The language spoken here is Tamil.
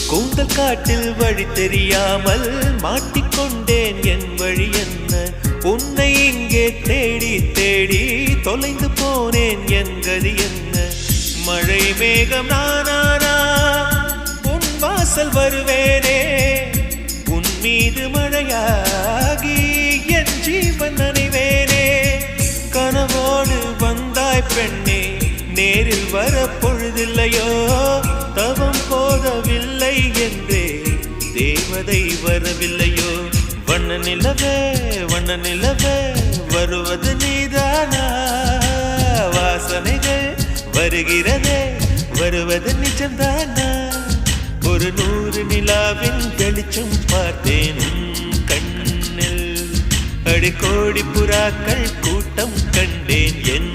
கூந்தல் காட்டில் வழி தெரியாமல் மாட்டிக்கொண்டேன். என் வழி என்ன? உன்னை இங்கே தேடி தேடி தொலைந்து போனேன். என் கதி என்ன? மழை மேகம் நானானா உன் வாசல் வருவேனே. உன் மீது மழையாகி என் ஜீவன் நனைவேனே. கனவோடு வந்தாய் பெண்ணே, நேரில் வர பொழுதில்லையோ. தவம் போதவில்லை என்றே தேவதை வரவில்லையோ. வண்ண நிலவே வண்ண நிலவே வருவது நீதானா? வாசனைகள் வருகிறதே வருவது நிஜம்தானா? ஒரு 100 நிலாவின் வெளிச்சம் பார்த்தேன் கண்ணில். அடிக்கோடி புறாக்கள் கூட்டம் கண்டேன் என்